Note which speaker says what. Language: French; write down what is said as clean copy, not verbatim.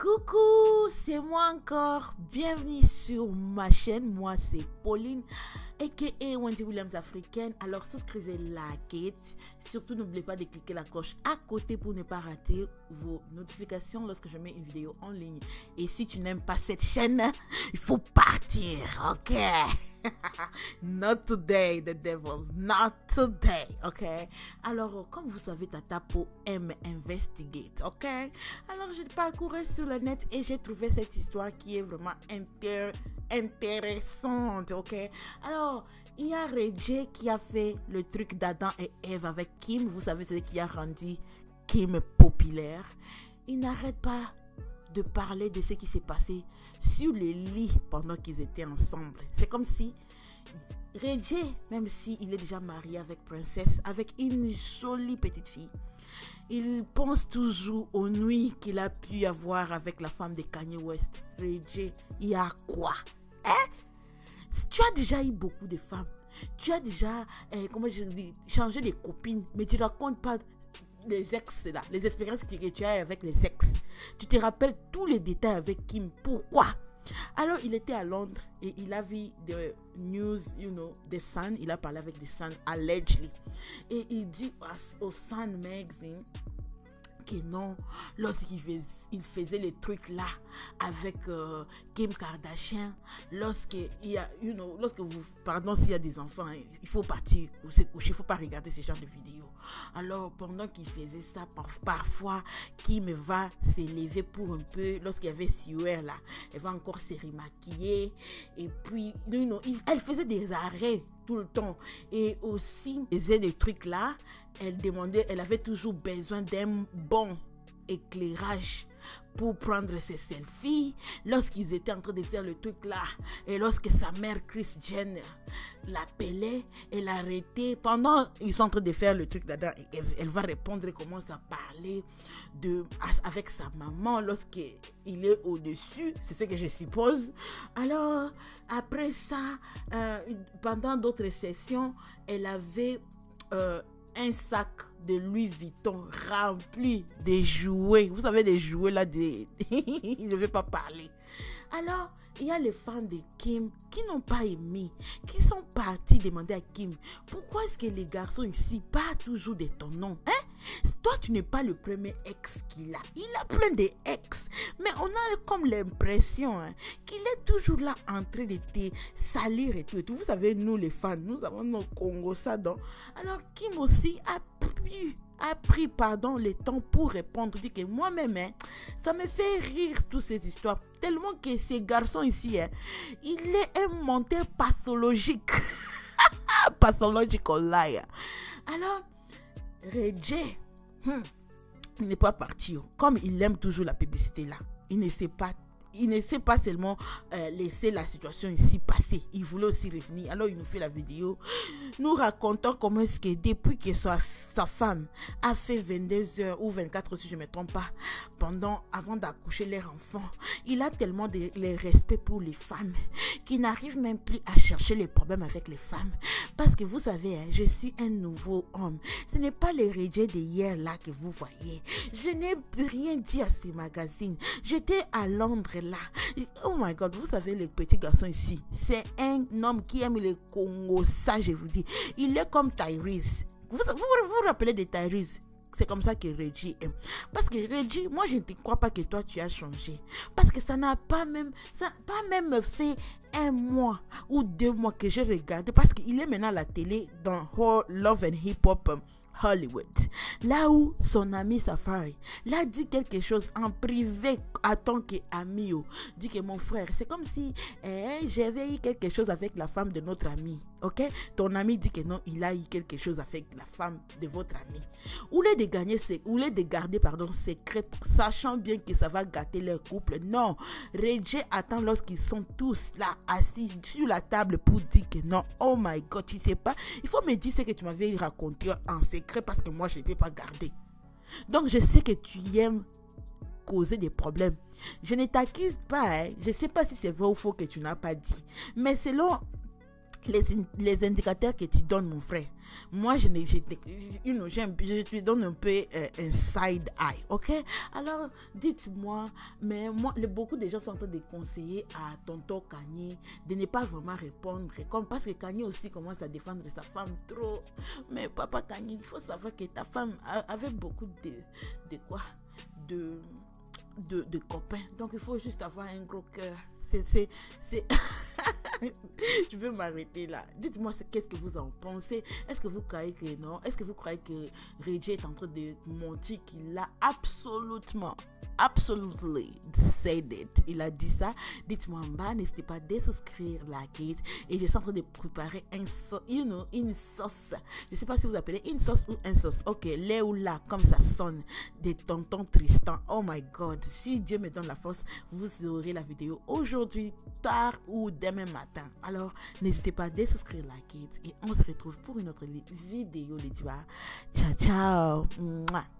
Speaker 1: Coucou, c'est moi encore. Bienvenue sur ma chaîne. Moi, c'est Pauline, aka Wendy Williams africaine. Alors, souscrivez, likez. Surtout, n'oubliez pas de cliquer la cloche à côté pour ne pas rater vos notifications lorsque je mets une vidéo en ligne. Et si tu n'aimes pas cette chaîne, il faut partir, ok? Not today, the devil. Not today, ok? Alors, comme vous savez, Tata Po aime investigate, ok? Alors, j'ai parcouru sur le net et j'ai trouvé cette histoire qui est vraiment intéressante, ok? Alors, il y a Reggie qui a fait le truc d'Adam et Ève avec Kim. Vous savez, c'est ce qui a rendu Kim populaire. Il n'arrête pas de parler de ce qui s'est passé sur les lits pendant qu'ils étaient ensemble. C'est comme si Reggie, même s'il est déjà marié avec Princess, avec une jolie petite fille, il pense toujours aux nuits qu'il a pu avoir avec la femme de Kanye West. Reggie, il y a quoi? Tu as déjà eu beaucoup de femmes. Tu as déjà, changé de copines, mais tu ne racontes pas les ex là, les expériences que tu as avec les ex. Tu te rappelles tous les détails avec Kim. Pourquoi? Alors, il était à Londres et il a vu des news, The Sun. Il a parlé avec The Sun, allegedly. Et il dit au Sun Magazine que non, lorsqu'il faisait les trucs là avec Kim Kardashian, lorsque s'il y a des enfants, il faut partir ou se coucher, il faut pas regarder ce genre de vidéos. Alors pendant qu'il faisait ça, parfois Kim va s'élever pour un peu, lorsqu'il y avait Sueur là, elle va encore se remaquiller et puis elle faisait des arrêts tout le temps et aussi elle faisait des trucs là. Elle avait toujours besoin d'un bon éclairage pour prendre ses selfies lorsqu'ils étaient en train de faire le truc là et lorsque sa mère Kris Jenner l'appelait, elle arrêtait pendant ils sont en train de faire le truc là-dedans et elle va répondre et commence à parler avec sa maman lorsqu'il est au-dessus, c'est ce que je suppose. Alors après ça, pendant d'autres sessions, elle avait un sac de Louis Vuitton rempli de jouets. Vous savez, des jouets là, je ne vais pas parler. Alors, il y a les fans de Kim qui n'ont pas aimé, qui sont partis demander à Kim, pourquoi est-ce que les garçons ici parlent toujours de ton nom? Toi, tu n'es pas le premier ex qu'il a. Il a plein d'ex. Mais on a comme l'impression qu'il est toujours là en train de te salir et tout. Vous savez, nous les fans, nous avons nos Congo ça donc. Alors, Kim aussi a pris le temps pour répondre. Dit que moi-même, ça me fait rire toutes ces histoires. Tellement que ces garçons ici, il est un menteur pathologique. Pathological liar. Alors, Reggie, il n'est pas parti. Comme il aime toujours la publicité là, il ne sait pas seulement laisser la situation ici passer. Il voulait aussi revenir. Alors il nous fait la vidéo, nous racontant comment est-ce que depuis que sa femme a fait 22 heures ou 24 heures si je ne me trompe pas, avant d'accoucher leur enfant, il a tellement de respect pour les femmes qu'il n'arrive même plus à chercher les problèmes avec les femmes. Parce que vous savez, je suis un nouveau homme. Ce n'est pas les Reggie d'hier là que vous voyez. Je n'ai rien dit à ces magazines. J'étais à Londres là. Oh my God, vous savez, les petits garçons ici, c'est un homme qui aime les Congo, ça je vous dis. Il est comme Tyrese. Vous vous rappelez de Tyrese? C'est comme ça que Reggie aime. Parce que Reggie, moi je ne te crois pas que toi tu as changé. Parce que ça n'a pas même fait 1 mois ou 2 mois que j'ai regardé. Parce qu'il est maintenant à la télé dans Love and Hip Hop Hollywood. Là où son ami Safari l'a dit quelque chose en privé en tant qu'ami. Dit que mon frère, c'est comme si j'avais eu quelque chose avec la femme de notre ami. Ok? Ton ami dit que non, il a eu quelque chose avec la femme de votre ami. Ou les de garder secret, sachant bien que ça va gâter leur couple. Non, Reggie attend lorsqu'ils sont tous là assis sur la table pour dire que non, oh my God, tu sais pas, il faut me dire ce que tu m'avais raconté en secret parce que moi je ne peux pas garder. Donc je sais que tu aimes causer des problèmes. Je ne t'accuse pas, je ne sais pas si c'est vrai ou faux que tu n'as pas dit, mais selon les indicateurs que tu donnes, mon frère, moi je te donne un peu un side eye, ok? Alors dites-moi, mais moi beaucoup de gens sont en train de conseiller à tonton Kanye de ne pas vraiment répondre, comme parce que Kanye aussi commence à défendre sa femme trop. Mais papa Kanye, il faut savoir que ta femme avait beaucoup de quoi, de copains, donc il faut juste avoir un gros cœur. C'est je veux m'arrêter là. Dites-moi qu'est-ce que vous en pensez. Est-ce que vous croyez que non? Est-ce que vous croyez que Reggie est en train de mentir, qu'il a absolutely said it? Il a dit ça. Dites-moi en bas. N'hésitez pas à souscrire, liker. Et je suis en train de préparer une sauce. Je sais pas si vous appelez une sauce ou un sauce. Ok, là ou là, comme ça sonne, des tontons Tristan. Oh my God. Si Dieu me donne la force, vous aurez la vidéo aujourd'hui, tard ou demain matin. Alors, n'hésitez pas à souscrire, liker. Et on se retrouve pour une autre vidéo, les divas. Ciao, ciao. Mouah.